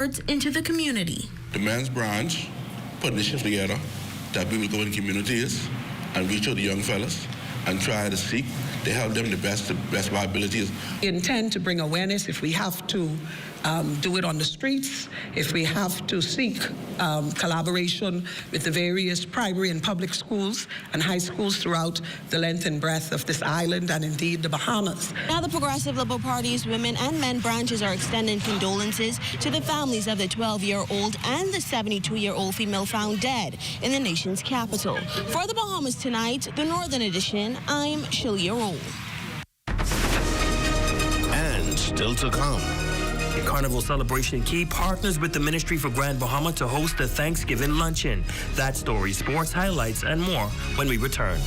into the community. The men's branch put initiatives together that we will go in communities and reach out to young fellas and try to seek to help them the best of our abilities. We intend to bring awareness if we have to do it on the streets, if we have to seek collaboration with the various primary and public schools and high schools throughout the length and breadth of this island and indeed the Bahamas. Now the Progressive Liberal Party's women and men branches are extending condolences to the families of the 12-year-old and the 72-year-old female found dead in the nation's capital. For the Bahamas Tonight, the Northern Edition, I'm Shelia Roll. And still to come. The Carnival Celebration Key partners with the Ministry for Grand Bahama to host a Thanksgiving luncheon. That story, sports highlights, and more when we return.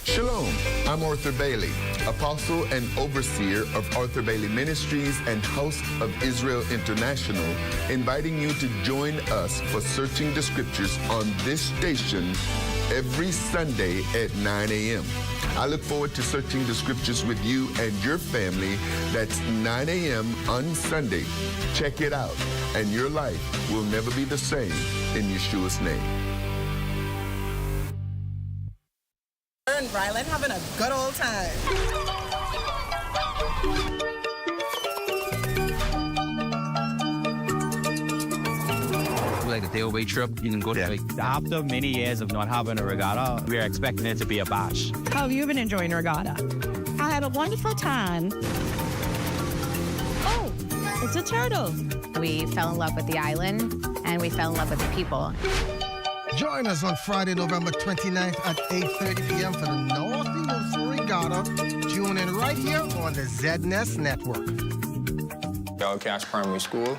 Shalom, I'm Arthur Bailey, apostle and overseer of Arthur Bailey Ministries and House of Israel International, inviting you to join us for Searching the Scriptures on this station every Sunday at 9 a.m. I look forward to searching the Scriptures with you and your family. That's 9 a.m. on Sunday. Check it out, and your life will never be the same in Yeshua's name. We're in Ryland having a good old time. Like a day-away trip, you can go to like... After many years of not having a regatta, we're expecting it to be a bash. How have you been enjoying regatta? I had a wonderful time. Oh, it's a turtle. We fell in love with the island, and we fell in love with the people. Join us on Friday, November 29th at 8:30 p.m. for the North Regatta. Tune in right here on the ZNS Network. Bell Cash Primary School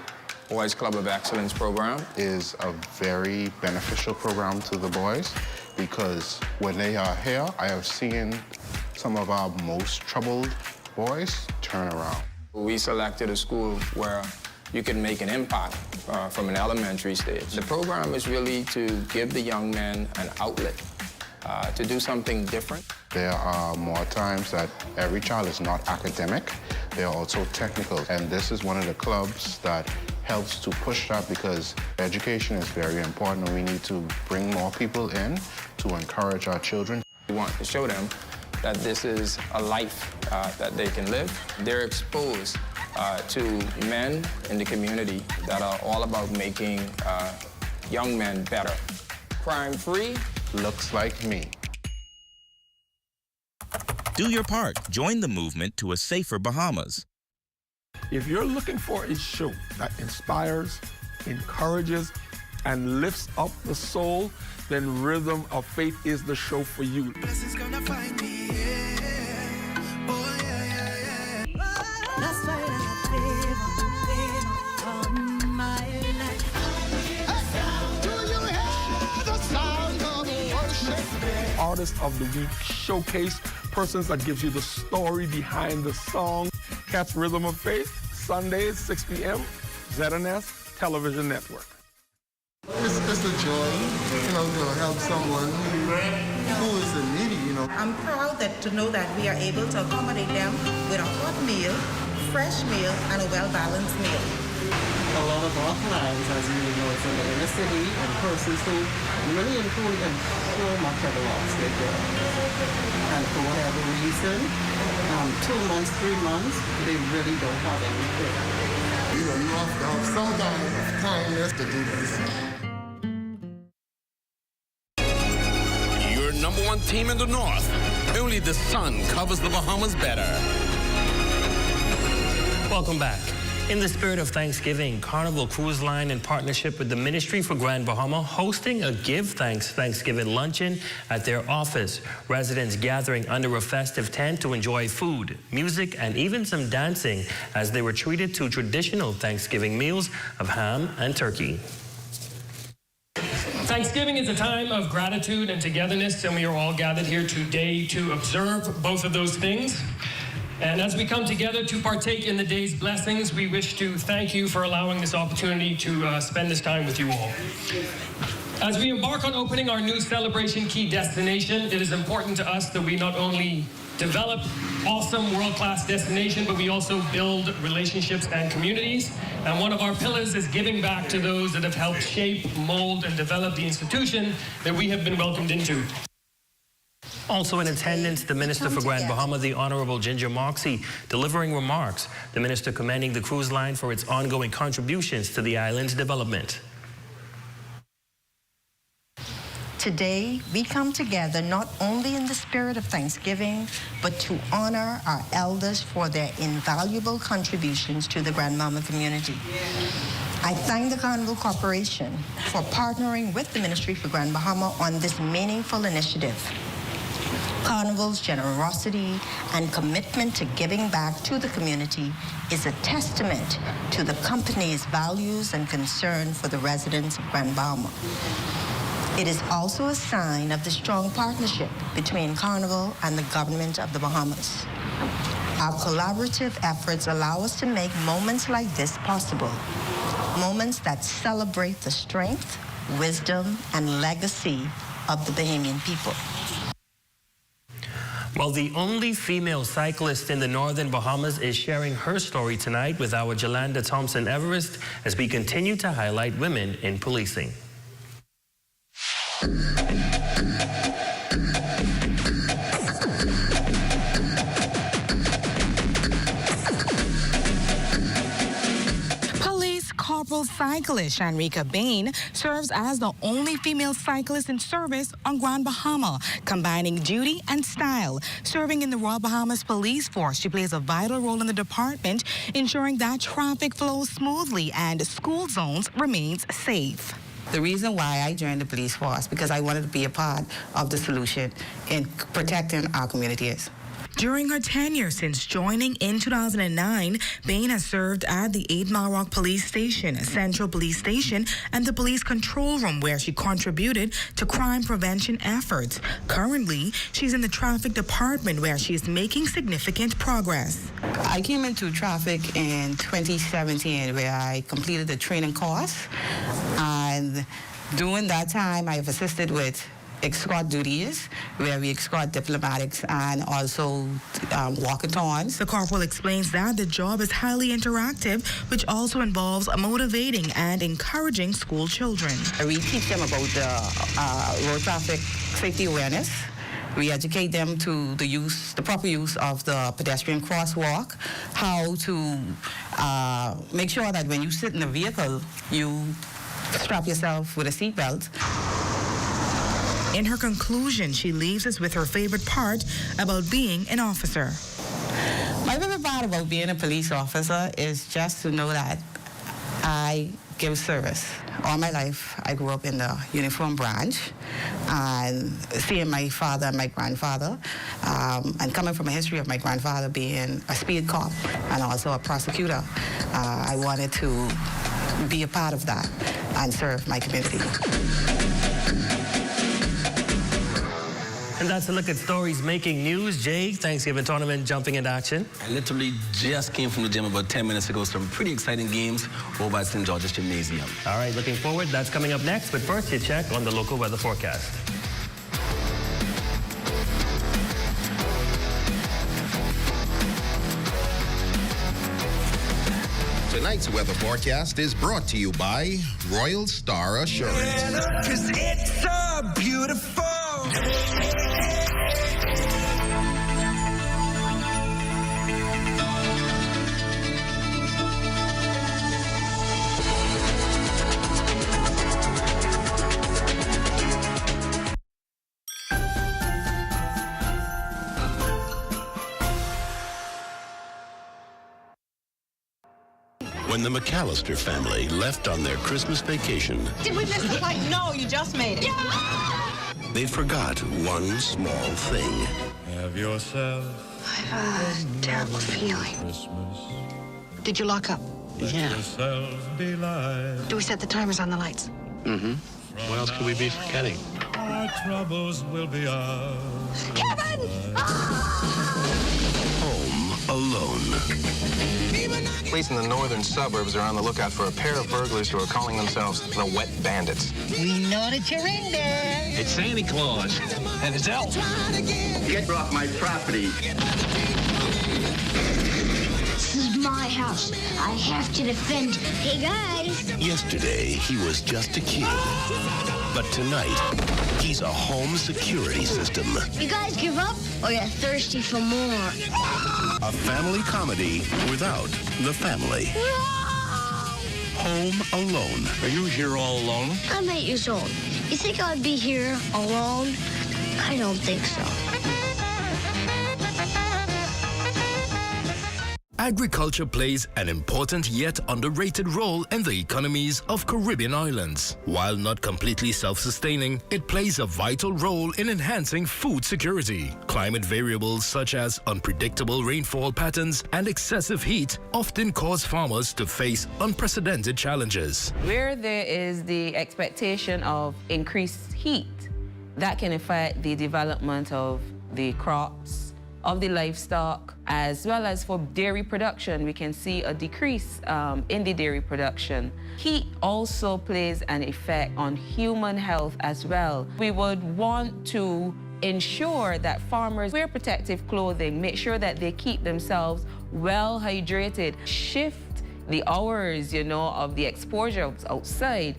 Boys Club of Excellence program is a very beneficial program to the boys because when they are here, I have seen some of our most troubled boys turn around. We selected a school where you can make an impact from an elementary stage. The program is really to give the young men an outlet to do something different. There are more times that every child is not academic, they are also technical. And this is one of the clubs that helps to push that because education is very important and we need to bring more people in to encourage our children. We want to show them that this is a life that they can live. They're exposed to men in the community that are all about making young men better. Crime-free looks like me. Do your part. Join the movement to a safer Bahamas. If you're looking for a show that inspires, encourages, and lifts up the soul, then Rhythm of Faith is the show for you. Artist of the Week showcase, persons that gives you the story behind the song. Catch Rhythm of Faith, Sundays, 6 p.m., ZNS Television Network. It's a joy, to help someone who is in need, I'm proud to know that we are able to accommodate them with a hot meal, fresh meal, and a well-balanced meal. A lot of our clients, as you know, is in the inner city and persons who really and truly and so much have lost their job. And for whatever reason, 2 months, 3 months, they really don't have anything. You have to have some kind of kindness to do this. Your #1 team in the North. Only the sun covers the Bahamas better. Welcome back. In the spirit of Thanksgiving, Carnival Cruise Line, in partnership with the Ministry for Grand Bahama, hosting a Give Thanks Thanksgiving luncheon at their office. Residents gathering under a festive tent to enjoy food, music, and even some dancing as they were treated to traditional Thanksgiving meals of ham and turkey. Thanksgiving is a time of gratitude and togetherness, and we are all gathered here today to observe both of those things. And as we come together to partake in the day's blessings, we wish to thank you for allowing this opportunity to spend this time with you all. As we embark on opening our new Celebration Key destination, it is important to us that we not only develop awesome world-class destination, but we also build relationships and communities. And one of our pillars is giving back to those that have helped shape, mold, and develop the institution that we have been welcomed into. Also in attendance, the Minister for Grand Bahama, the Honorable Ginger Moxie, delivering remarks. The Minister commending the cruise line for its ongoing contributions to the island's development. Today, we come together not only in the spirit of Thanksgiving, but to honor our elders for their invaluable contributions to the Grand Bahama community. I thank the Carnival Corporation for partnering with the Ministry for Grand Bahama on this meaningful initiative. Carnival's generosity and commitment to giving back to the community is a testament to the company's values and concern for the residents of Grand Bahama. It is also a sign of the strong partnership between Carnival and the government of the Bahamas. Our collaborative efforts allow us to make moments like this possible, moments that celebrate the strength, wisdom, and legacy of the Bahamian people. Well, the only female cyclist in the Northern Bahamas is sharing her story tonight with our Jolanda Thompson-Everest as we continue to highlight women in policing. Corporal cyclist Shanrika Bain serves as the only female cyclist in service on Grand Bahama, combining duty and style. Serving in the Royal Bahamas Police Force, she plays a vital role in the department, ensuring that traffic flows smoothly and school zones remains safe. The reason why I joined the police force because I wanted to be a part of the solution in protecting our communities. During her tenure since joining in 2009, Bain has served at the 8 Mile Rock Police Station, Central Police Station, and the Police Control Room, where she contributed to crime prevention efforts. Currently, she's in the Traffic Department, where she is making significant progress. I came into traffic in 2017, where I completed the training course, and during that time, I have assisted with escort duties, where we escort diplomatics and also walkathons. The corporal explains that the job is highly interactive, which also involves motivating and encouraging school children. We teach them about the road traffic safety awareness. We educate them to the proper use of the pedestrian crosswalk, how to make sure that when you sit in a vehicle, you strap yourself with a seatbelt. In her conclusion, she leaves us with her favorite part about being an officer. My favorite part about being a police officer is just to know that I give service. All my life, I grew up in the uniform branch, and seeing my father and my grandfather, and coming from a history of my grandfather being a speed cop and also a prosecutor, I wanted to be a part of that and serve my community. And that's a look at stories making news. Jay, Thanksgiving tournament jumping into action. I literally just came from the gym about 10 minutes ago. Some pretty exciting games over at St. George's Gymnasium. All right, looking forward. That's coming up next. But first, you check on the local weather forecast. Tonight's weather forecast is brought to you by Royal Star Assurance. 'Cause it's so beautiful. when the McAllister family left on their Christmas vacation, Did we miss the flight? No, you just made it. they forgot one small thing. Have yourself I've a terrible feeling. Christmas. Did you lock up? Yeah. Do we set the timers on the lights? Mm-hmm. What else could we be forgetting? Our troubles will be ours. Kevin! Home Alone. Police in the northern suburbs are on the lookout for a pair of burglars who are calling themselves the Wet Bandits. We know that you're in there. It's Santa Claus and his elf. Get off my property. This is my house. I have to defend it. Hey, guys. Yesterday, he was just a kid. But tonight, he's a home security system. You guys give up or you're thirsty for more? A family comedy without the family. Home Alone. Are you here all alone? I'm 8 years old. You think I'd be here alone? I don't think so. Agriculture plays an important yet underrated role in the economies of Caribbean islands. While not completely self-sustaining, it plays a vital role in enhancing food security. Climate variables such as unpredictable rainfall patterns and excessive heat often cause farmers to face unprecedented challenges. Where there is the expectation of increased heat, that can affect the development of the crops, of the livestock, as well as for dairy production, we can see a decrease in the dairy production. Heat also plays an effect on human health as well. We would want to ensure that farmers wear protective clothing, make sure that they keep themselves well hydrated, shift the hours, of the exposure outside.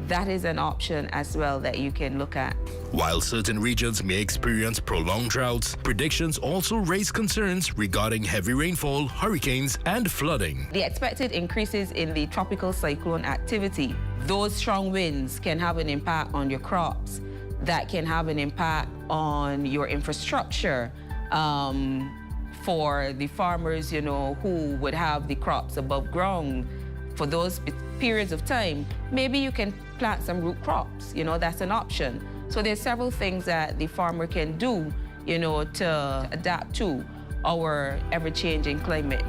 That is an option as well that you can look at. While certain regions may experience prolonged droughts, predictions also raise concerns regarding heavy rainfall, hurricanes, and flooding. The expected increases in the tropical cyclone activity, those strong winds can have an impact on your crops. That can have an impact on your infrastructure. For the farmers, who would have the crops above ground, for those periods of time, maybe you can plant some root crops, that's an option. So there's several things that the farmer can do, to adapt to our ever-changing climate.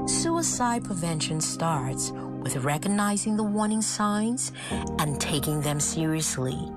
Suicide prevention starts with recognizing the warning signs and taking them seriously.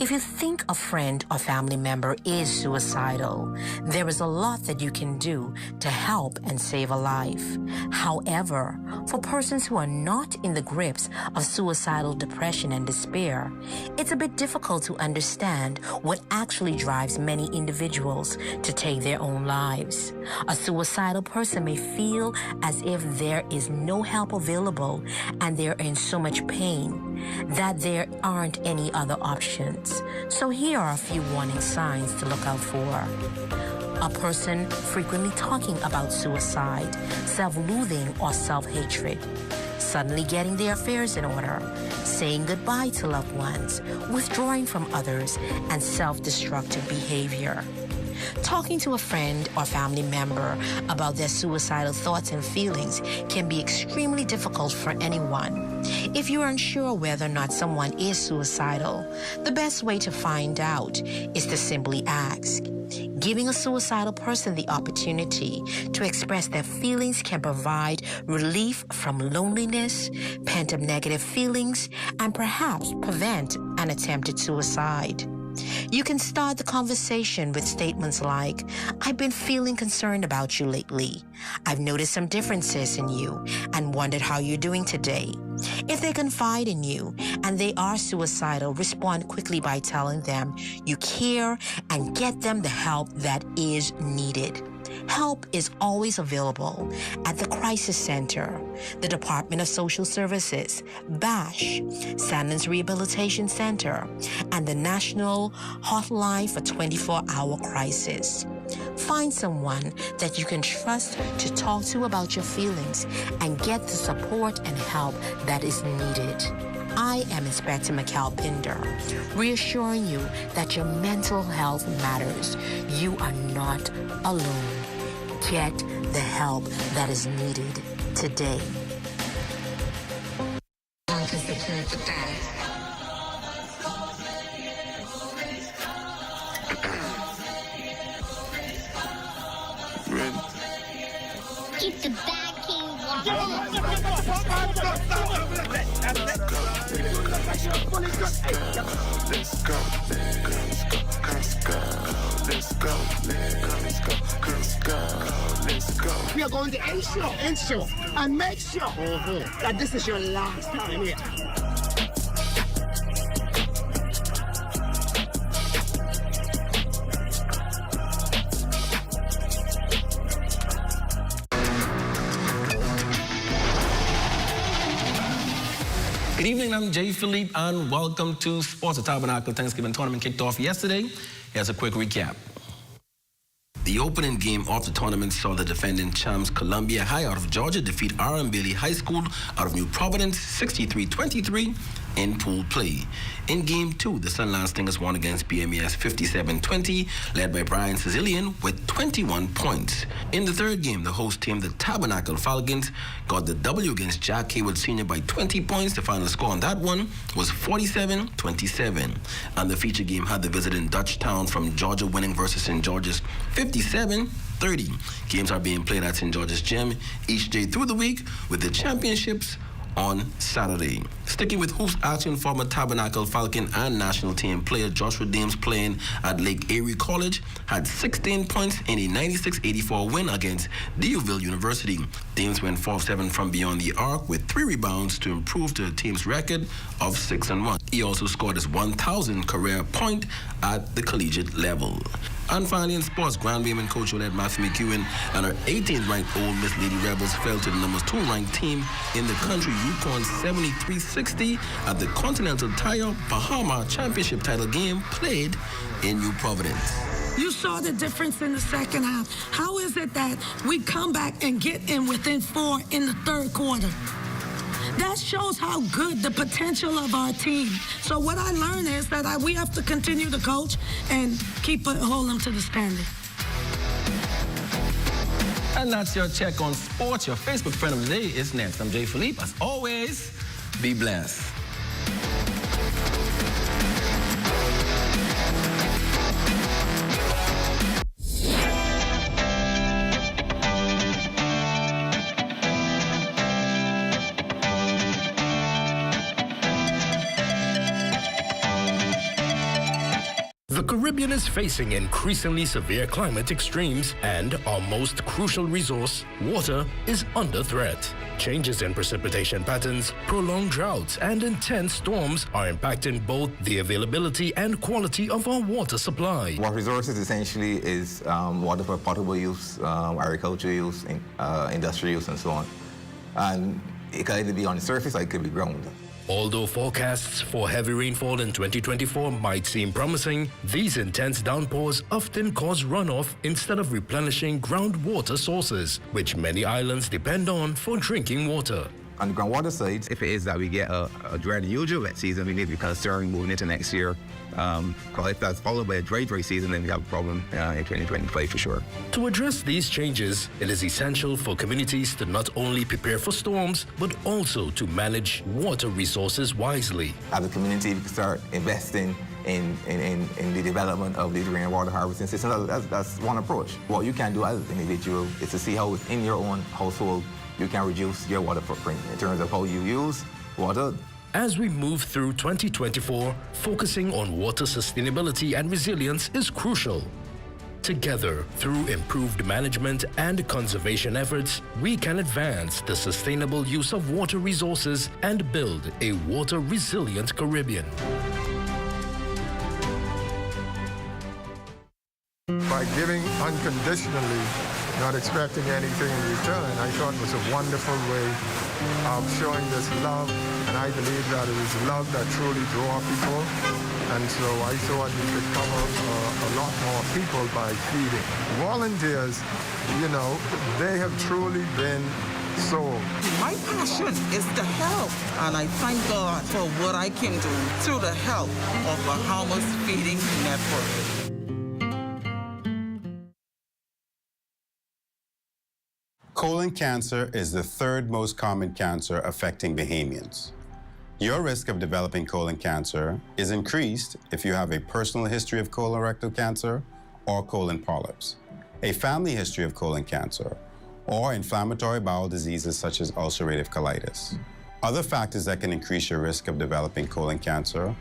If you think a friend or family member is suicidal, there is a lot that you can do to help and save a life. However, for persons who are not in the grips of suicidal depression and despair, it's a bit difficult to understand what actually drives many individuals to take their own lives. A suicidal person may feel as if there is no help available and they're in so much pain that there aren't any other options. So here are a few warning signs to look out for. A person frequently talking about suicide, self-loathing or self-hatred, suddenly getting their affairs in order, saying goodbye to loved ones, withdrawing from others, and self-destructive behavior. Talking to a friend or family member about their suicidal thoughts and feelings can be extremely difficult for anyone. If you're unsure whether or not someone is suicidal, the best way to find out is to simply ask. Giving a suicidal person the opportunity to express their feelings can provide relief from loneliness, pent-up negative feelings, and perhaps prevent an attempted suicide. You can start the conversation with statements like, "I've been feeling concerned about you lately. I've noticed some differences in you and wondered how you're doing today." If they confide in you and they are suicidal, respond quickly by telling them you care and get them the help that is needed. Help is always available at the Crisis Center, the Department of Social Services, BASH, Sandlands Rehabilitation Center, and the National Hotline for 24-Hour Crisis. Find someone that you can trust to talk to about your feelings and get the support and help that is needed. I am Inspector Mikal Pinder, reassuring you that your mental health matters. You are not alone. Get the help that is needed today. Keep the bad king We are going to ensure, and make sure that this is your last time here. Good evening, I'm Jay Philippe, and welcome to Sports. The Tabernacle Thanksgiving Tournament kicked off yesterday. Here's a quick recap. The opening game of the tournament saw the defending champs Columbia High out of Georgia defeat R.M. Bailey High School out of New Providence 63-23 in pool play. In Game 2, the Sunland Stingers won against BMES 57-20, led by Brian Sicilian with 21 points. In the third game, the host team, the Tabernacle Falcons, got the W against Jack Haywood Sr. by 20 points. The final score on that one was 47-27. And the feature game had the visiting Dutchtown from Georgia winning versus St. George's 57-30. Games are being played at St. George's Gym each day through the week, with the championships on Saturday. Sticking with hoops action, former Tabernacle Falcon and national team player Joshua Dames, playing at Lake Erie College, had 16 points in a 96-84 win against Deauville University. Dames went 4-7 from beyond the arc with 3 rebounds to improve to the team's record of 6-1. He also scored his 1,000th career point at the collegiate level. And finally, in sports, Grand Bayman coach Olette Matthew McEwen and her 18th-ranked Ole Miss Lady Rebels fell to the number 2-ranked team in the country, Yukon 73-60, at the Continental Tire Bahamas Championship title game played in New Providence. You saw the difference in the second half. How is it that we come back and get in within 4 in the third quarter? That shows how good the potential of our team. So what I learned is that we have to continue to coach and hold them to the standard. And that's your check on sports. Your Facebook friend of the day is next. I'm Jay Philippe. As always, be blessed. The Caribbean is facing increasingly severe climate extremes, and our most crucial resource, water, is under threat. Changes in precipitation patterns, prolonged droughts, and intense storms are impacting both the availability and quality of our water supply. Water resources essentially is water for potable use, agricultural use, industrial use, and so on. And it can either be on the surface or it could be ground. Although forecasts for heavy rainfall in 2024 might seem promising, these intense downpours often cause runoff instead of replenishing groundwater sources, which many islands depend on for drinking water. On the groundwater side, if it is that we get a drier than usual wet season, we need to be concerned moving into next year. Because if that's followed by a dry season, then we have a problem in 2025 for sure. To address these changes, it is essential for communities to not only prepare for storms, but also to manage water resources wisely. As a community, we can start investing in the development of these rainwater harvesting systems. That's one approach. What you can do as an individual is to see how within your own household you can reduce your water footprint in terms of how you use water. As we move through 2024, focusing on water sustainability and resilience is crucial. Together, through improved management and conservation efforts, we can advance the sustainable use of water resources and build a water-resilient Caribbean. By giving unconditionally, not expecting anything in return, I thought it was a wonderful way of showing this love, and I believe that it is love that truly draws people, and so I thought we could cover a lot more people by feeding. Volunteers, you know, they have truly been sold. My passion is to help, and I thank God for what I can do through the help of Bahamas Feeding Network. Colon cancer is the third most common cancer affecting Bahamians. Your risk of developing colon cancer is increased if you have a personal history of colorectal cancer or colon polyps, a family history of colon cancer, or inflammatory bowel diseases such as ulcerative colitis. Other factors that can increase your risk of developing colon cancer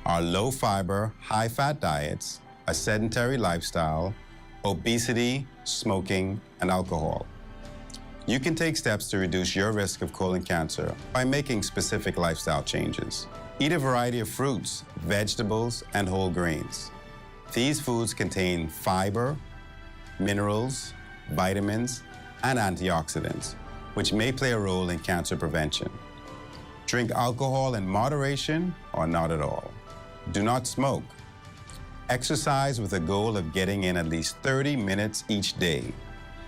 are low fiber, high fat diets, a sedentary lifestyle, obesity, smoking, and alcohol. You can take steps to reduce your risk of colon cancer by making specific lifestyle changes. Eat a variety of fruits, vegetables, and whole grains. These foods contain fiber, minerals, vitamins, and antioxidants, which may play a role in cancer prevention. Drink alcohol in moderation or not at all. Do not smoke. Exercise with a goal of getting in at least 30 minutes each day.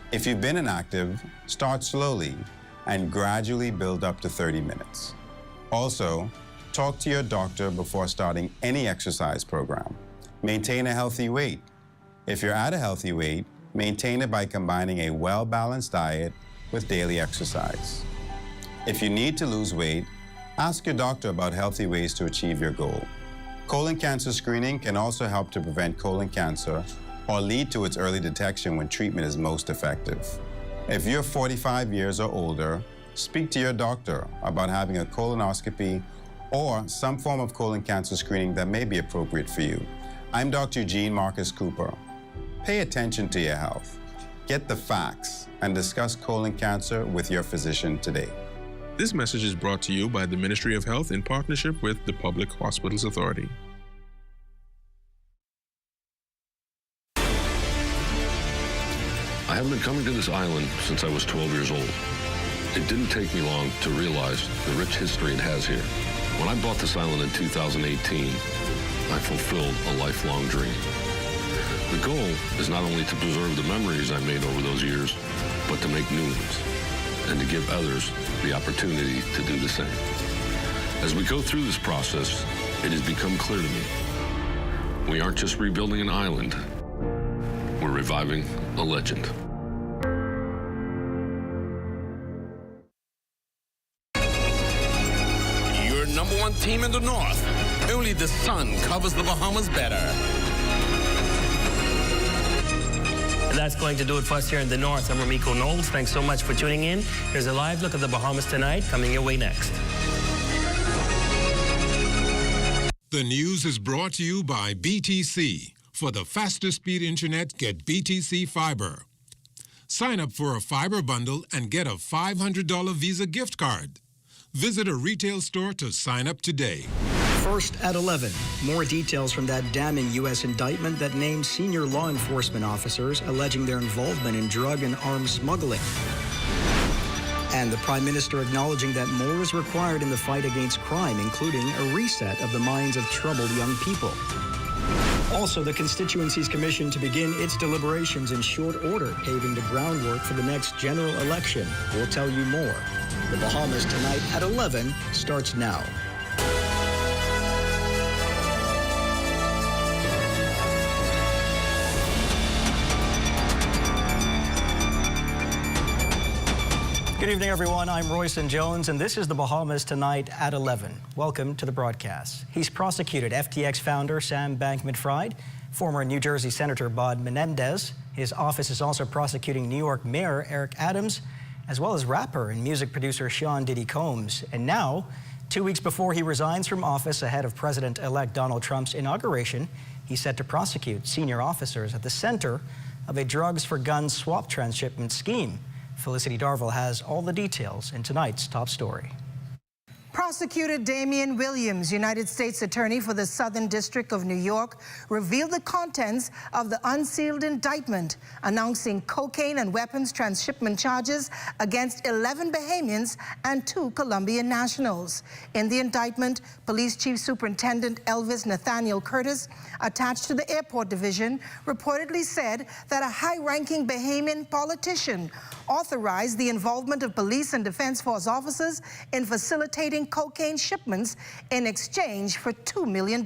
If you've been inactive, start slowly and gradually build up to 30 minutes. Also, talk to your doctor before starting any exercise program. Maintain a healthy weight. If you're at a healthy weight, maintain it by combining a well-balanced diet with daily exercise. If you need to lose weight, ask your doctor about healthy ways to achieve your goal. Colon cancer screening can also help to prevent colon cancer or lead to its early detection when treatment is most effective. If you're 45 years or older, speak to your doctor about having a colonoscopy or some form of colon cancer screening that may be appropriate for you. I'm Dr. Eugene Marcus Cooper. Pay attention to your health. Get the facts and discuss colon cancer with your physician today. This message is brought to you by the Ministry of Health in partnership with the Public Hospitals Authority. I have been coming to this island since I was 12 years old. It didn't take me long to realize the rich history it has here. When I bought this island in 2018, I fulfilled a lifelong dream. The goal is not only to preserve the memories I made over those years, but to make new ones and to give others the opportunity to do the same. As we go through this process, it has become clear to me, we aren't just rebuilding an island, we're reviving a legend. Your #1 team in the North. Only the sun covers the Bahamas better. And that's going to do it for us here in the North. I'm Ramiko Knowles. Thanks so much for tuning in. Here's a live look at the Bahamas tonight, coming your way next. The news is brought to you by BTC. For the fastest speed internet, get BTC Fiber. Sign up for a fiber bundle and get a $500 Visa gift card. Visit a retail store to sign up today. First at 11, more details from that damning U.S. indictment that names senior law enforcement officers alleging their involvement in drug and arms smuggling. And the Prime Minister acknowledging that more is required in the fight against crime, including a reset of the minds of troubled young people. Also, the constituencies commission to begin its deliberations in short order, paving the groundwork for the next general election. We'll tell you more. The Bahamas tonight at 11 starts now. Good evening, everyone. I'm Royson Jones, and this is the Bahamas tonight at 11. Welcome to the broadcast. He's prosecuted FTX founder Sam Bankman-Fried, former New Jersey Senator Bob Menendez. His office is also prosecuting New York Mayor Eric Adams, as well as rapper and music producer Sean Diddy Combs. And now, 2 weeks before he resigns from office ahead of President-elect Donald Trump's inauguration, he's set to prosecute senior officers at the center of a drugs for guns swap transshipment scheme. Felicity Darville has all the details in tonight's top story. Prosecutor Damian Williams, United States Attorney for the Southern District of New York, revealed the contents of the unsealed indictment, announcing cocaine and weapons transshipment charges against 11 Bahamians and 2 Colombian nationals. In the indictment, Police Chief Superintendent Elvis Nathaniel Curtis, attached to the Airport Division, reportedly said that a high-ranking Bahamian politician authorized the involvement of police and defense force officers in facilitating cocaine shipments in exchange for $2 million.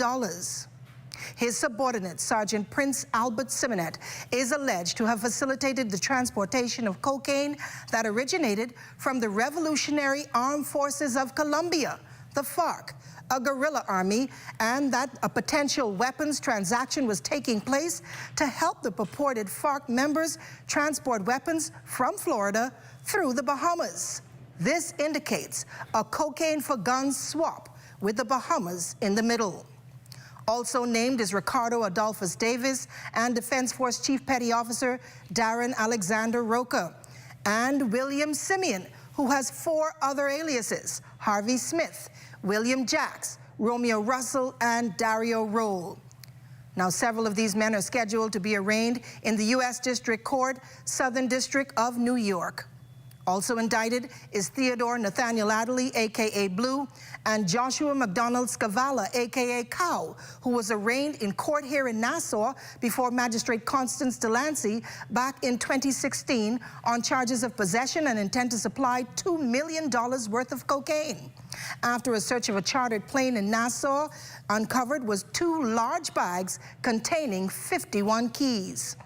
His subordinate, Sergeant Prince Albert Simonet, is alleged to have facilitated the transportation of cocaine that originated from the Revolutionary Armed Forces of Colombia, the FARC, a guerrilla army, and that a potential weapons transaction was taking place to help the purported FARC members transport weapons from Florida through the Bahamas. This indicates a cocaine for guns swap with the Bahamas in the middle. Also named is Ricardo Adolphus Davis and Defense Force Chief Petty Officer Darren Alexander Roca, and William Simeon, who has 4 other aliases: Harvey Smith, William Jacks, Romeo Russell, and Dario Roll. Now, several of these men are scheduled to be arraigned in the U.S. District Court, Southern District of New York. Also indicted is Theodore Nathaniel Adderley, a.k.a. Blue, and Joshua McDonald Scavala, a.k.a. Cow, who was arraigned in court here in Nassau before Magistrate Constance Delancey back in 2016 on charges of possession and intent to supply $2 million worth of cocaine. After a search of a chartered plane in Nassau, uncovered was 2 large bags containing 51 keys.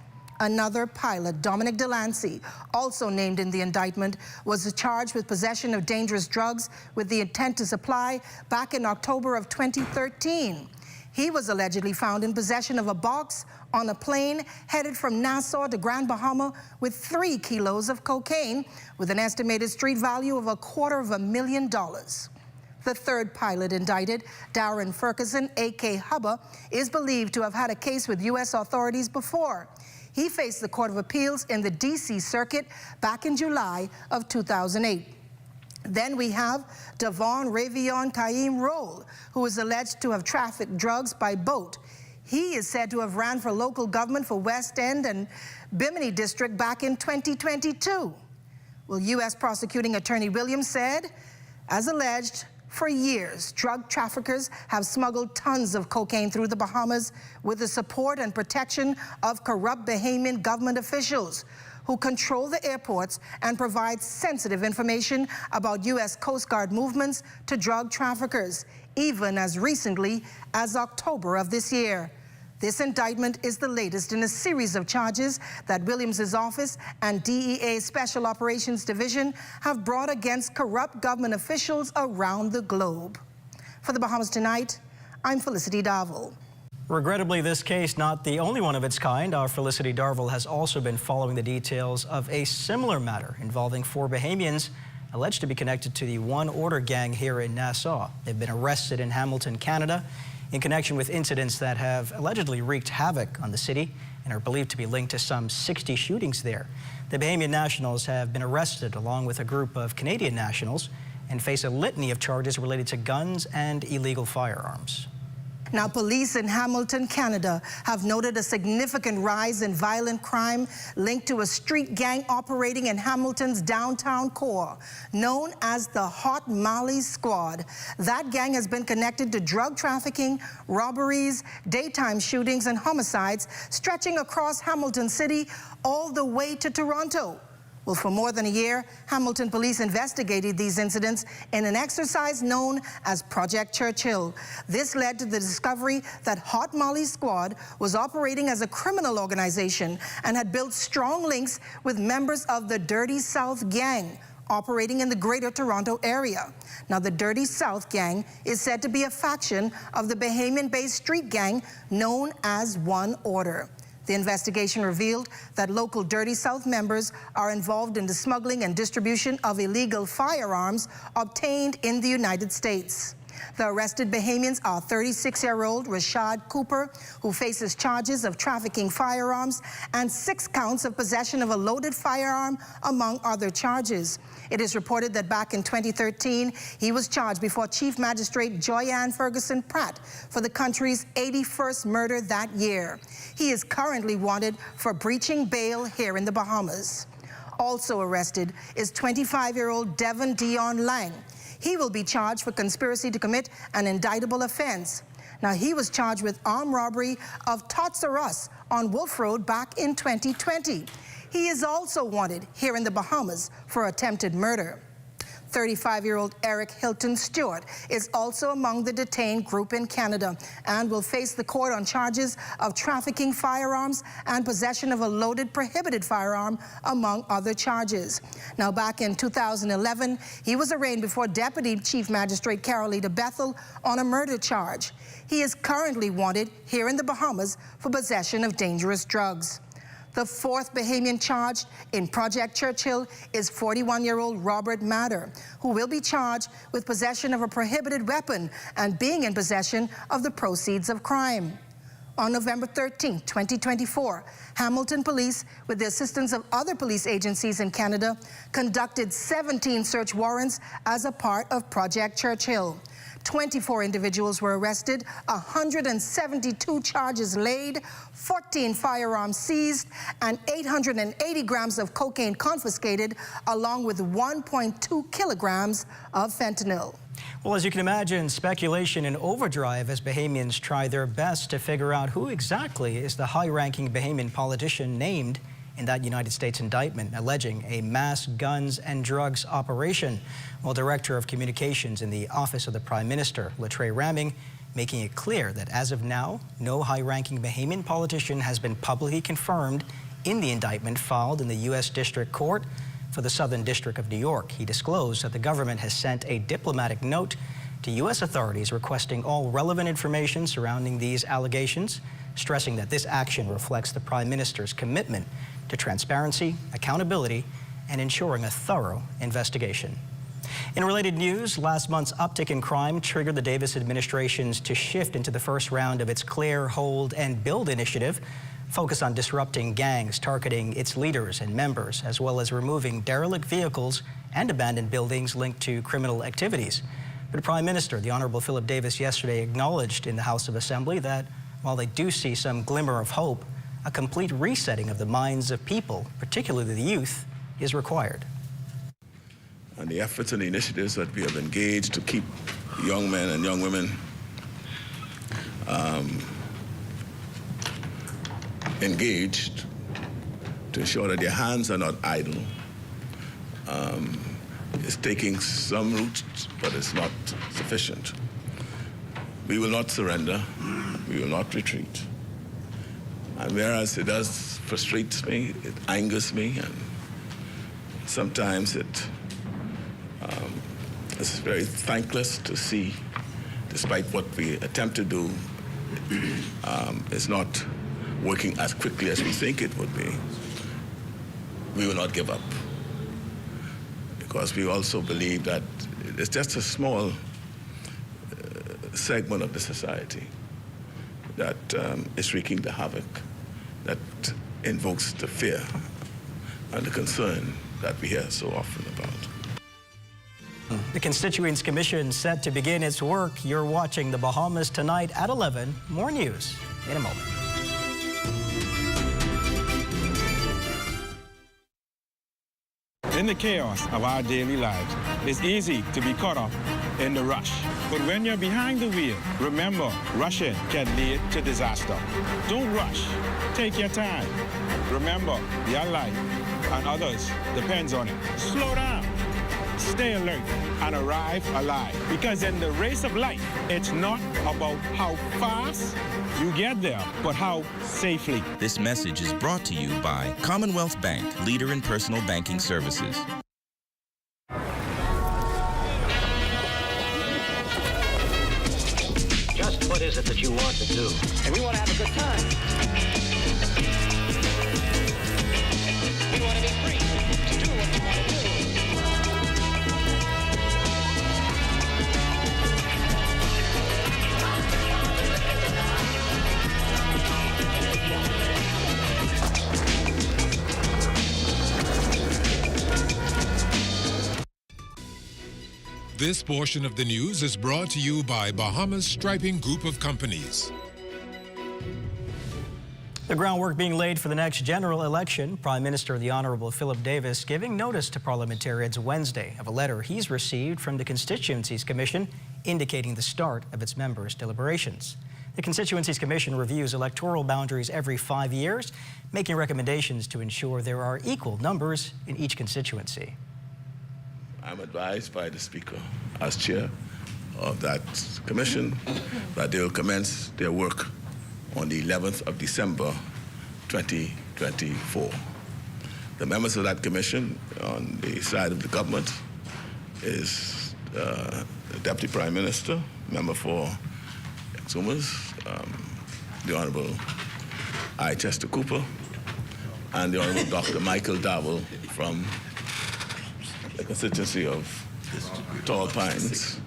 Another pilot, Dominic Delancey, also named in the indictment, was charged with possession of dangerous drugs with the intent to supply back in October of 2013. He was allegedly found in possession of a box on a plane headed from Nassau to Grand Bahama with 3 kilos of cocaine with an estimated street value of $250,000. The third pilot indicted, Darren Ferguson, a.k.a. Hubba, is believed to have had a case with U.S. authorities before. He faced the Court of Appeals in the D.C. Circuit back in July of 2008. Then we have Devon Ravion Kaim Roll, who is alleged to have trafficked drugs by boat. He is said to have ran for local government for West End and Bimini District back in 2022. Well, U.S. Prosecuting Attorney Williams said, as alleged, for years, drug traffickers have smuggled tons of cocaine through the Bahamas with the support and protection of corrupt Bahamian government officials who control the airports and provide sensitive information about U.S. Coast Guard movements to drug traffickers, even as recently as October of this year. This indictment is the latest in a series of charges that Williams' office and DEA Special Operations Division have brought against corrupt government officials around the globe. For the Bahamas Tonight, I'm Felicity Darville. Regrettably, this case not the only one of its kind. Our Felicity Darville has also been following the details of a similar matter involving 4 Bahamians alleged to be connected to the One Order gang here in Nassau. They've been arrested in Hamilton, Canada, in connection with incidents that have allegedly wreaked havoc on the city and are believed to be linked to some 60 shootings there. The Bahamian nationals have been arrested along with a group of Canadian nationals and face a litany of charges related to guns and illegal firearms. Now, police in Hamilton, Canada, have noted a significant rise in violent crime linked to a street gang operating in Hamilton's downtown core, known as the Hot Molly Squad. That gang has been connected to drug trafficking, robberies, daytime shootings, and homicides, stretching across Hamilton City all the way to Toronto. Well, for more than a year, Hamilton police investigated these incidents in an exercise known as Project Churchill. This led to the discovery that Hot Molly Squad was operating as a criminal organization and had built strong links with members of the Dirty South Gang, operating in the Greater Toronto area. Now, the Dirty South Gang is said to be a faction of the Bahamian-based street gang known as One Order. The investigation revealed that local Dirty South members are involved in the smuggling and distribution of illegal firearms obtained in the United States. The arrested Bahamians are 36-year-old Rashad Cooper, who faces charges of trafficking firearms and 6 counts of possession of a loaded firearm, among other charges. It is reported that back in 2013, he was charged before Chief Magistrate Joyanne Ferguson Pratt for the country's 81st murder that year. He is currently wanted for breaching bail here in the Bahamas. Also arrested is 25-year-old Devon Dion Lang. He will be charged for conspiracy to commit an indictable offense. Now, he was charged with armed robbery of Tots R Us on Wolf Road back in 2020. He is also wanted here in the Bahamas for attempted murder. 35-year-old Eric Hilton Stewart is also among the detained group in Canada and will face the court on charges of trafficking firearms and possession of a loaded prohibited firearm, among other charges. Now, back in 2011, he was arraigned before Deputy Chief Magistrate Carolita Bethel on a murder charge. He is currently wanted here in the Bahamas for possession of dangerous drugs. The fourth Bahamian charged in Project Churchill is 41-year-old Robert Matter, who will be charged with possession of a prohibited weapon and being in possession of the proceeds of crime. On November 13, 2024, Hamilton Police, with the assistance of other police agencies in Canada, conducted 17 search warrants as a part of Project Churchill. 24 individuals were arrested, 172 charges laid, 14 firearms seized, and 880 grams of cocaine confiscated, along with 1.2 kilograms of fentanyl. Well, as you can imagine, speculation in overdrive as Bahamians try their best to figure out who exactly is the high-ranking Bahamian politician named in that United States indictment alleging a mass guns and drugs operation. Well, Director of Communications in the Office of the Prime Minister, Latrey Ramming, making it clear that as of now, no high-ranking Bahamian politician has been publicly confirmed in the indictment filed in the U.S. District Court for the Southern District of New York. He disclosed that the government has sent a diplomatic note to U.S. authorities requesting all relevant information surrounding these allegations, stressing that this action reflects the Prime Minister's commitment to transparency, accountability, and ensuring a thorough investigation. In related news, last month's uptick in crime triggered the Davis administration's to shift into the first round of its Clear, Hold, and Build initiative, focused on disrupting gangs, targeting its leaders and members, as well as removing derelict vehicles and abandoned buildings linked to criminal activities. But Prime Minister, the Honorable Philip Davis, yesterday acknowledged in the House of Assembly that while they do see some glimmer of hope, a complete resetting of the minds of people, particularly the youth, is required. And the efforts and the initiatives that we have engaged to keep young men and young women engaged, to ensure that their hands are not idle, is taking some root, but it's not sufficient. We will not surrender. We will not retreat. And whereas it does frustrate me, it angers me, and sometimes it's very thankless to see, despite what we attempt to do, it's not working as quickly as we think it would be. We will not give up, because we also believe that it's just a small segment of the society that is wreaking the havoc, that invokes the fear and the concern that we hear so often about. The Constituents Commission set to begin its work. You're watching the Bahamas Tonight at 11. More news in a moment. In the chaos of our daily lives, it's easy to be caught up in the rush. But when you're behind the wheel, remember, rushing can lead to disaster. Don't rush. Take your time. Remember, your life and others depends on it. Slow down. Stay alert and arrive alive. Because in the race of life, it's not about how fast you get there, but how safely. This message is brought to you by Commonwealth Bank, leader in personal banking services. Just what is it that you want to do? And we want to have a good time. We want to be free to do what we want to do. This portion of the news is brought to you by Bahamas Striping Group of Companies. The groundwork being laid for the next general election. Prime Minister the Honorable Philip Davis giving notice to parliamentarians Wednesday of a letter he's received from the Constituencies Commission indicating the start of its members' deliberations. The Constituencies Commission reviews electoral boundaries every 5 years, making recommendations to ensure there are equal numbers in each constituency. I'm advised by the Speaker, as chair of that commission, that they will commence their work on the 11th of December, 2024. The members of that commission on the side of the government is the Deputy Prime Minister, member for Consumers, the Honorable I. Chester Cooper, and the Honorable Dr. Michael Dowell from the constituency of Tall Pines.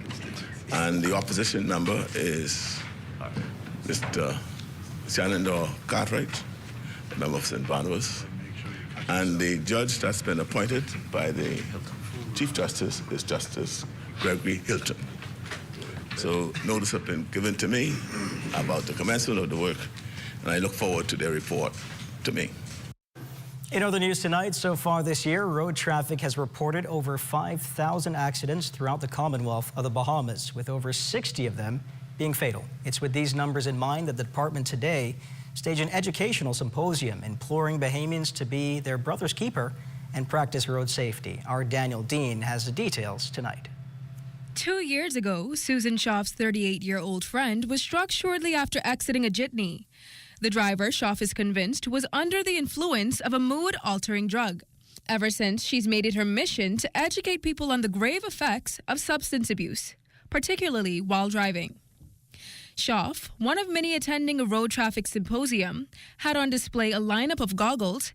And the opposition member is Mr. Shenandoah Cartwright, a member of St. Barnabas. And the judge that's been appointed by the Chief Justice is Justice Gregory Hilton. So notice has been given to me about the commencement of the work, and I look forward to their report to me. In other news tonight, so far this year, road traffic has reported over 5,000 accidents throughout the Commonwealth of the Bahamas, with over 60 of them being fatal. It's with these numbers in mind that the department today staged an educational symposium imploring Bahamians to be their brother's keeper and practice road safety. Our Daniel Dean has the details tonight. 2 years ago, Susan Schaaf's 38-year-old friend was struck shortly after exiting a jitney. The driver, Schaaf is convinced, was under the influence of a mood-altering drug. Ever since, she's made it her mission to educate people on the grave effects of substance abuse, particularly while driving. Schaaf, one of many attending a road traffic symposium, had on display a lineup of goggles,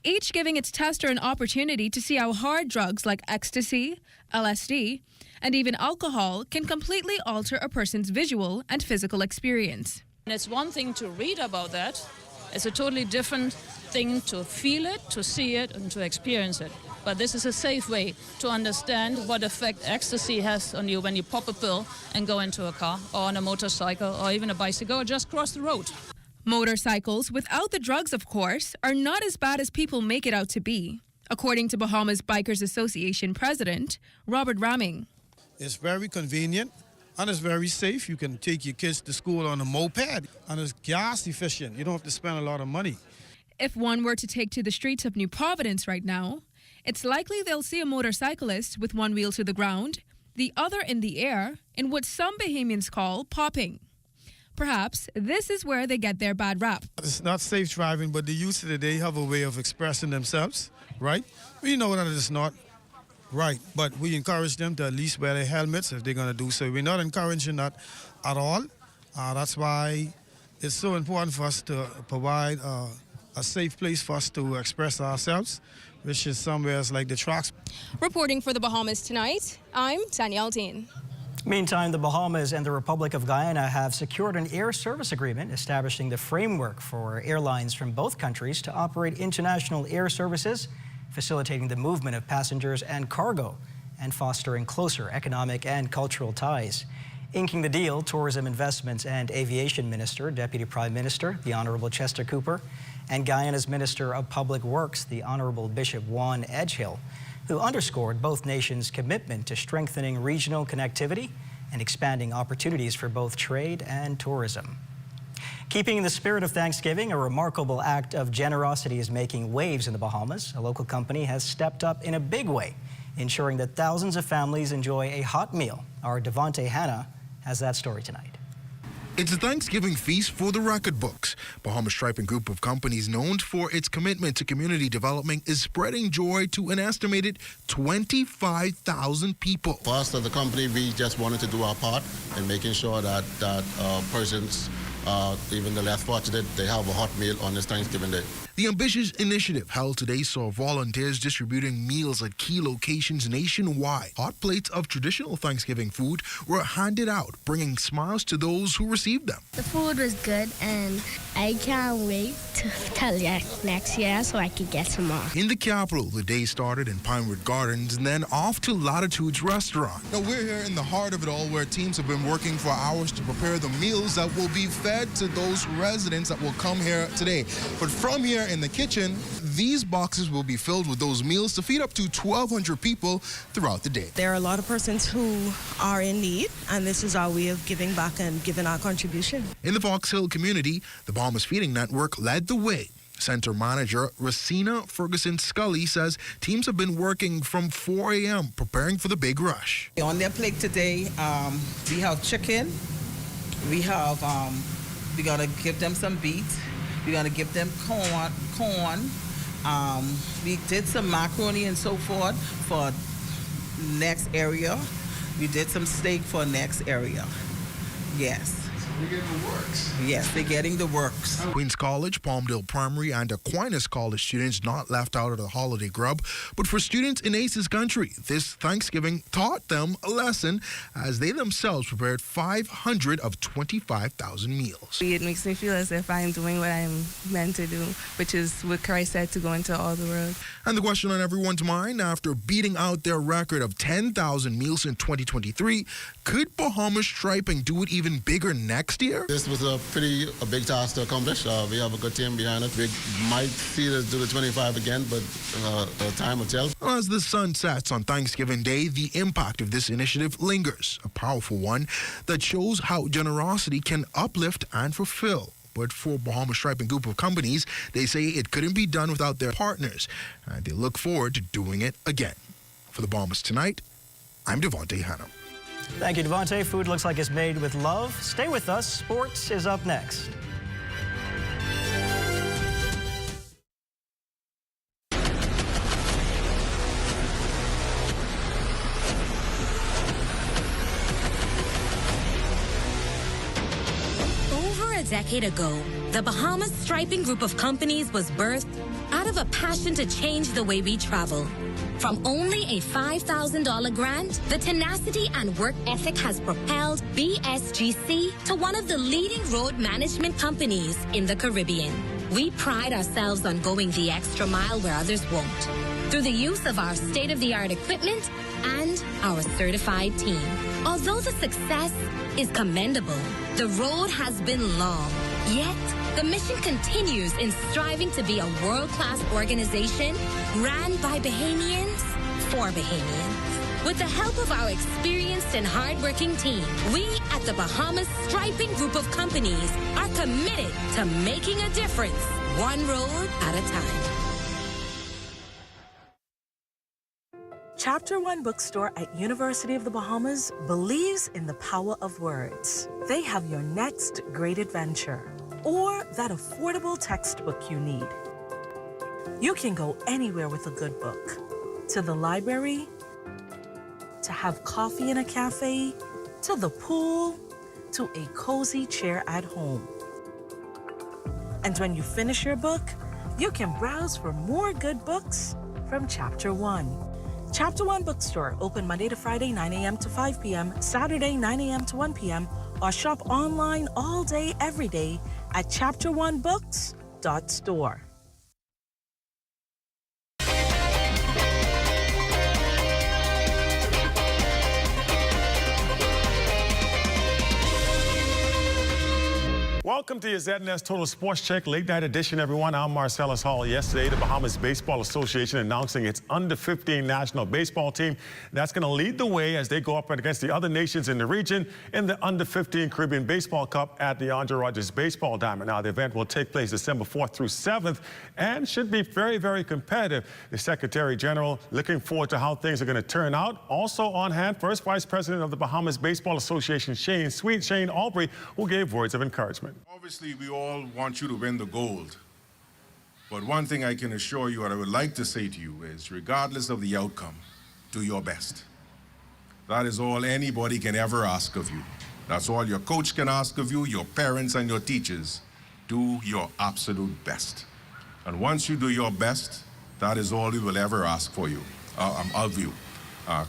each giving its tester an opportunity to see how hard drugs like ecstasy, LSD, and even alcohol can completely alter a person's visual and physical experience. And it's one thing to read about that. It's a totally different thing to feel it, to see it, and to experience it. But this is a safe way to understand what effect ecstasy has on you when you pop a pill and go into a car or on a motorcycle or even a bicycle or just cross the road. Motorcycles, without the drugs, of course, are not as bad as people make it out to be, according to Bahamas Bikers Association President Robert Ramming. It's very convenient and it's very safe. You can take your kids to school on a moped and it's gas efficient. You don't have to spend a lot of money. If one were to take to the streets of New Providence right now, it's likely they'll see a motorcyclist with one wheel to the ground, the other in the air, in what some Bahamians call popping. Perhaps this is where they get their bad rap. It's not safe driving, but the youth of the day have a way of expressing themselves, right? We know that it's not right, but we encourage them to at least wear their helmets if they're going to do so. We're not encouraging that at all. That's why it's so important for us to provide a safe place for us to express ourselves, which is somewhere like the tracks. Reporting for the Bahamas tonight, I'm Danielle Dean. Meantime, the Bahamas and the Republic of Guyana have secured an air service agreement establishing the framework for airlines from both countries to operate international air services, facilitating the movement of passengers and cargo, and fostering closer economic and cultural ties. Inking the deal, Tourism, Investments and Aviation Minister, Deputy Prime Minister, the Honorable Chester Cooper, and Guyana's Minister of Public Works, the Honorable Bishop Juan Edgehill, who underscored both nations' commitment to strengthening regional connectivity and expanding opportunities for both trade and tourism. Keeping in the spirit of Thanksgiving, a remarkable act of generosity is making waves in the Bahamas. A local company has stepped up in a big way, ensuring that thousands of families enjoy a hot meal. Our Devontae Hanna has that story tonight. It's a Thanksgiving feast for the record books. Bahamas Striping Group of companies, known for its commitment to community development, is spreading joy to an estimated 25,000 people. For us as a company, we just wanted to do our part in making sure that persons, even the less fortunate, they have a hot meal on this Thanksgiving Day. The ambitious initiative held today saw volunteers distributing meals at key locations nationwide. Hot plates of traditional Thanksgiving food were handed out, bringing smiles to those who received them. The food was good, and I can't wait till next year so I can get some more. In the capital, the day started in Pinewood Gardens and then off to Latitude's restaurant. Now, we're here in the heart of it all, where teams have been working for hours to prepare the meals that will be fed to those residents that will come here today. But from here in the kitchen, these boxes will be filled with those meals to feed up to 1,200 people throughout the day. There are a lot of persons who are in need, and this is our way of giving back and giving our contribution. In the Fox Hill community, the Bahamas Feeding Network led the way, Center manager Racina Ferguson-Scully says teams have been working from 4 a.m. preparing for the big rush. On their plate today, we have chicken. We have, we're gonna give them some beets. We're gonna give them corn. We did some macaroni and so forth for next area. We did some steak for next area. Yes. We're getting the works. Yes, they're getting the works. Queens College, Palmdale Primary, and Aquinas College students not left out of the holiday grub. But for students in ACE's country, this Thanksgiving taught them a lesson as they themselves prepared 500 of 25,000 meals. It makes me feel as if I'm doing what I'm meant to do, which is what Christ said, to go into all the world. And the question on everyone's mind, after beating out their record of 10,000 meals in 2023, could Bahamas Striping do it even bigger next year? This was a big task to accomplish. We have a good team behind it. We might see us do the 25 again, but time will tell. As the sun sets on Thanksgiving Day, the impact of this initiative lingers, a powerful one that shows how generosity can uplift and fulfill. But for Bahamas Striping Group of Companies, they say it couldn't be done without their partners, and they look forward to doing it again. For the Bahamas Tonight, I'm Devontae Hanna. Thank you, Devontae. Food looks like it's made with love. Stay with us. Sports is up next. Over a decade ago, the Bahamas Striping Group of Companies was birthed out of a passion to change the way we travel. From only a $5,000 grant, the tenacity and work ethic has propelled BSGC to one of the leading road management companies in the Caribbean. We pride ourselves on going the extra mile where others won't, through the use of our state-of-the-art equipment and our certified team. Although the success is commendable, the road has been long, yet the mission continues in striving to be a world-class organization ran by Bahamians for Bahamians. With the help of our experienced and hardworking team, we at the Bahamas Striping Group of Companies are committed to making a difference, one road at a time. Chapter One Bookstore at University of the Bahamas believes in the power of words. They have your next great adventure or that affordable textbook you need. You can go anywhere with a good book. To the library, to have coffee in a cafe, to the pool, to a cozy chair at home. And when you finish your book, you can browse for more good books from Chapter One. Chapter One Bookstore, open Monday to Friday, 9 a.m. to 5 p.m., Saturday, 9 a.m. to 1 p.m., or shop online all day, every day at chapteronebooks.store. Welcome to your ZNS Total Sports Check Late Night Edition, everyone. I'm Marcellus Hall. Yesterday, the Bahamas Baseball Association announcing its under-15 national baseball team. That's going to lead the way as they go up against the other nations in the region in the under-15 Caribbean Baseball Cup at the Andre Rogers Baseball Diamond. Now, the event will take place December 4th through 7th and should be very, very competitive. The Secretary General looking forward to how things are going to turn out. Also on hand, First Vice President of the Bahamas Baseball Association, Shane Aubrey, who gave words of encouragement. Obviously, we all want you to win the gold. But one thing I can assure you, what I would like to say to you is, regardless of the outcome, do your best. That is all anybody can ever ask of you. That's all your coach can ask of you, your parents and your teachers. Do your absolute best. And once you do your best, that is all we will ever ask for you, of you.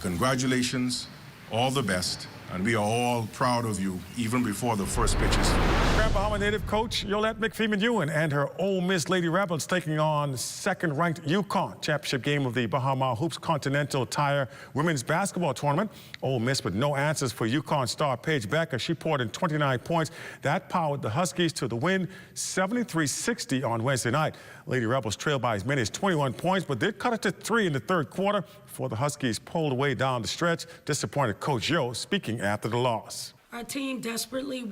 Congratulations, all the best. And we are all proud of you, even before the first pitches. Grand Bahama native coach Yolette McPherson-Ewan and her Ole Miss Lady Rebels taking on second-ranked UConn. Championship game of the Bahama Hoops Continental Tire Women's Basketball Tournament. Ole Miss with no answers for UConn star Paige Becker. She poured in 29 points. That powered the Huskies to the win, 73-60 on Wednesday night. Lady Rebels trailed by as many as 21 points, but did cut it to 3 in the third quarter before the Huskies pulled away down the stretch. Disappointed Coach Yo speaking after the loss. Our team desperately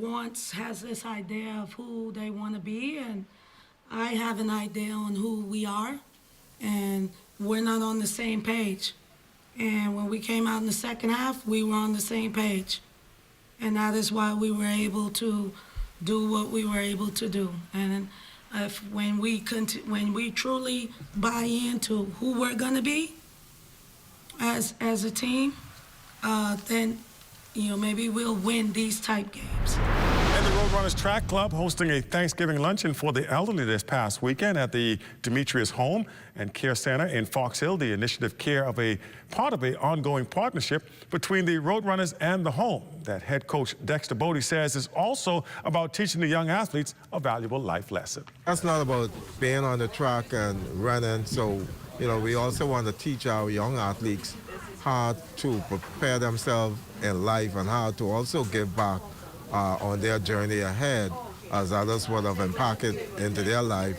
has this idea of who they want to be, and I have an idea on who we are, and we're not on the same page. And when we came out in the second half, we were on the same page. And that is why we were able to do what we were able to do. And when we truly buy into who we're gonna be as a team, then maybe we'll win these type games. And the Roadrunners Track Club hosting a Thanksgiving luncheon for the elderly this past weekend at the Demetrius Home and Care Center in Fox Hill. The initiative part of an ongoing partnership between the Roadrunners and the home that head coach Dexter Bodie says is also about teaching the young athletes a valuable life lesson. That's not about being on the track and running. So, we also want to teach our young athletes how to prepare themselves in life and how to also give back on their journey ahead as others would have impacted into their life.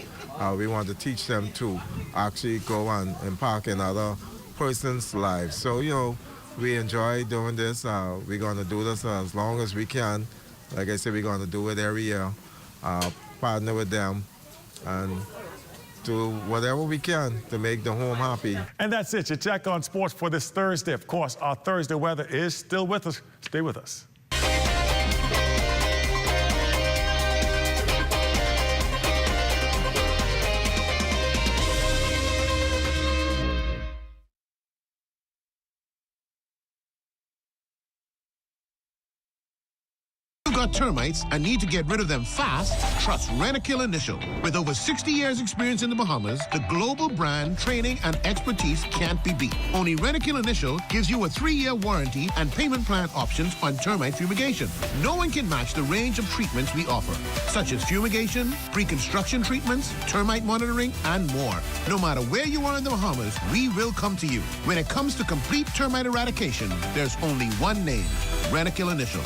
We want to teach them to actually go and impact in other person's lives. So, we enjoy doing this. We're going to do this as long as we can. Like I said, we're going to do it every year, partner with them, and do whatever we can to make the home happy. And that's it. Your check on sports for this Thursday. Of course, our Thursday weather is still with us. Stay with us. Got termites and need to get rid of them fast? Trust Rentokil Initial. With over 60 years experience in the Bahamas, the global brand, training, and expertise can't be beat. Only Rentokil Initial gives you a 3-year warranty and payment plan options on termite fumigation. No one can match the range of treatments we offer, such as fumigation, pre-construction treatments, termite monitoring, and more. No matter where you are in the Bahamas, we will come to you. When it comes to complete termite eradication, there's only one name, Rentokil Initial.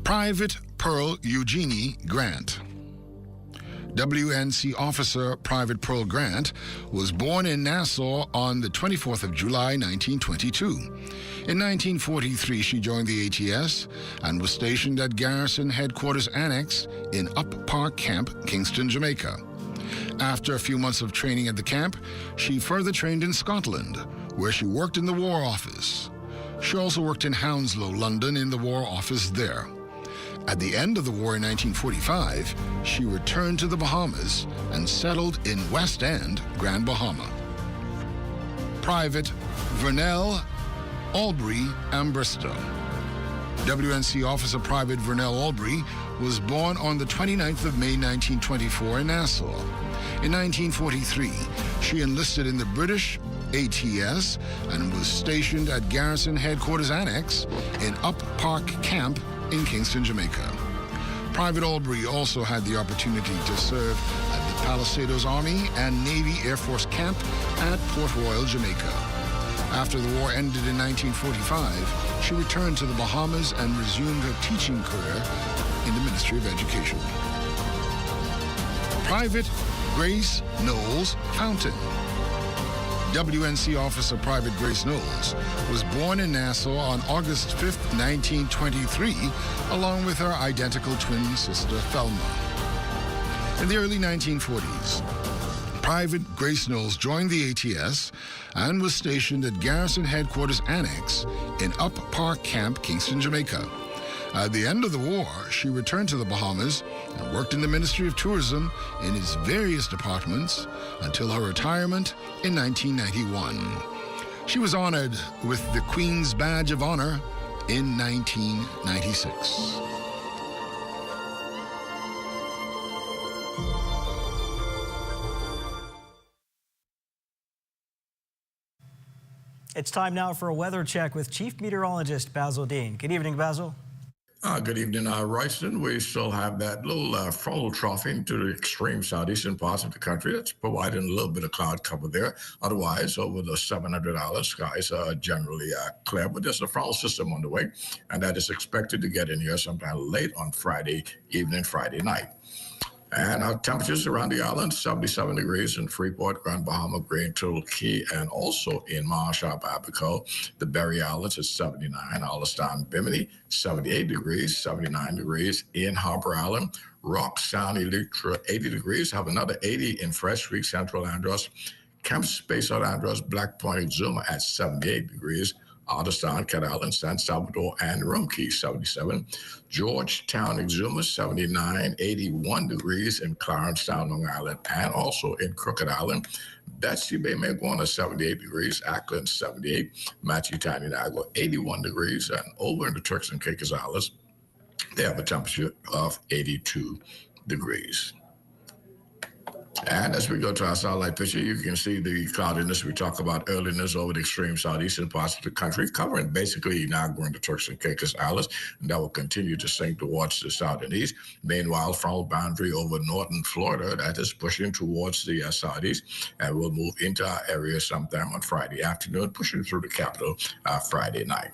Private Pearl Eugenie Grant. WNC officer Private Pearl Grant was born in Nassau on the 24th of July, 1922. In 1943, she joined the ATS and was stationed at Garrison Headquarters Annex in Up Park Camp, Kingston, Jamaica. After a few months of training at the camp, she further trained in Scotland, where she worked in the War Office. She also worked in Hounslow, London, in the War Office there. At the end of the war in 1945, she returned to the Bahamas and settled in West End, Grand Bahama. Private Vernell Albury Ambristo. WNC officer Private Vernell Albury was born on the 29th of May 1924 in Nassau. In 1943, she enlisted in the British ATS and was stationed at Garrison Headquarters Annex in Up Park Camp in Kingston, Jamaica. Private Albury also had the opportunity to serve at the Palisadoes Army and Navy Air Force Camp at Port Royal, Jamaica. After the war ended in 1945, she returned to the Bahamas and resumed her teaching career in the Ministry of Education. Private Grace Knowles Fountain. WNC officer Private Grace Knowles was born in Nassau on August 5, 1923, along with her identical twin sister Thelma. In the early 1940s, Private Grace Knowles joined the ATS and was stationed at Garrison Headquarters Annex in Up Park Camp, Kingston, Jamaica. At the end of the war, she returned to the Bahamas and worked in the Ministry of Tourism in its various departments until her retirement in 1991. She was honored with the Queen's Badge of Honor in 1996. It's time now for a weather check with Chief Meteorologist Basil Dean. Good evening, Basil. Good evening, Royston. We still have that little frontal troughing to the extreme southeastern parts of the country. That's providing a little bit of cloud cover there. Otherwise, over the 700 skies are generally clear, but there's a frontal system on the way, and that is expected to get in here sometime late on Friday evening, Friday night. And our temperatures around the island, 77 degrees in Freeport, Grand Bahama, Green Turtle Key, and also in Marshall, Abaco. The Berry Islands is 79, Alliston, Bimini, 78 degrees, 79 degrees in Harbor Island. Rock Sound, Electra, 80 degrees. Have another 80 in Fresh Creek, Central Andros. Camp Space Out Andros, Black Point, Exuma at 78 degrees. Alderstown, Cat Island, San Salvador, and Rumkey, 77. Georgetown, Exuma, 79, 81 degrees in Clarencetown, Long Island, and also in Crooked Island. Betsy Bay, Maguana, 78 degrees. Ackland, 78. Matthew, Niagara, 81 degrees. And over in the Turks and Caicos Islands, they have a temperature of 82 degrees. And as we go to our satellite picture, you can see the cloudiness we talk about earliness over the extreme southeastern parts of the country, covering basically now going to Turks and Caicos Islands, and that will continue to sink towards the south and east. Meanwhile, frontal boundary over northern Florida, that is pushing towards the southeast, and will move into our area sometime on Friday afternoon, pushing through the capital Friday night.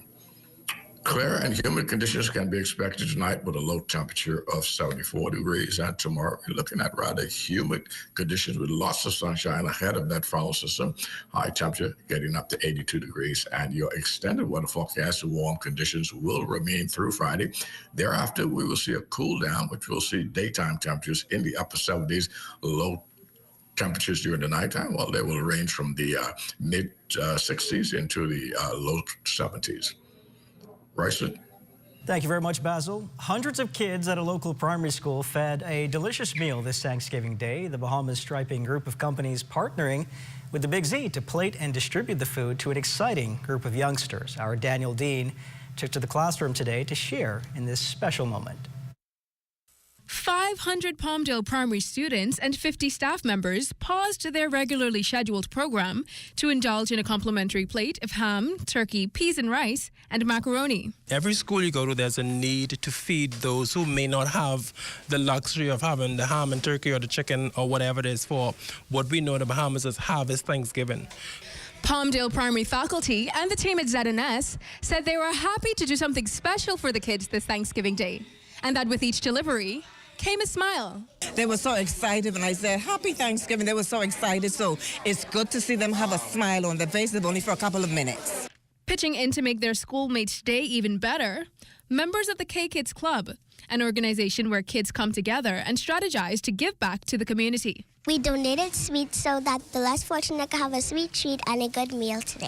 Clear and humid conditions can be expected tonight with a low temperature of 74 degrees. And tomorrow, we're looking at rather humid conditions with lots of sunshine ahead of that frontal system. High temperature getting up to 82 degrees. And your extended weather forecast of warm conditions will remain through Friday. Thereafter, we will see a cool down, which we'll see daytime temperatures in the upper 70s, low temperatures during the nighttime. Well, they will range from the mid 60s into the low 70s. Royston. Thank you very much, Basil. Hundreds of kids at a local primary school fed a delicious meal this Thanksgiving Day. The Bahamas Striping group of companies partnering with the Big Z to plate and distribute the food to an exciting group of youngsters. Our Daniel Dean took to the classroom today to share in this special moment. 500 Palmdale primary students and 50 staff members paused their regularly scheduled program to indulge in a complimentary plate of ham, turkey, peas and rice, and macaroni. Every school you go to, there's a need to feed those who may not have the luxury of having the ham and turkey or the chicken or whatever it is for what we know the Bahamas as Harvest Thanksgiving. Palmdale primary faculty and the team at ZNS said they were happy to do something special for the kids this Thanksgiving Day, and that with each delivery came a smile. They were so excited when I said, Happy Thanksgiving. They were so excited. So it's good to see them have a smile on their faces only for a couple of minutes. Pitching in to make their schoolmates' day even better, members of the K-Kids Club, an organization where kids come together and strategize to give back to the community. We donated sweets so that the less fortunate can have a sweet treat and a good meal today.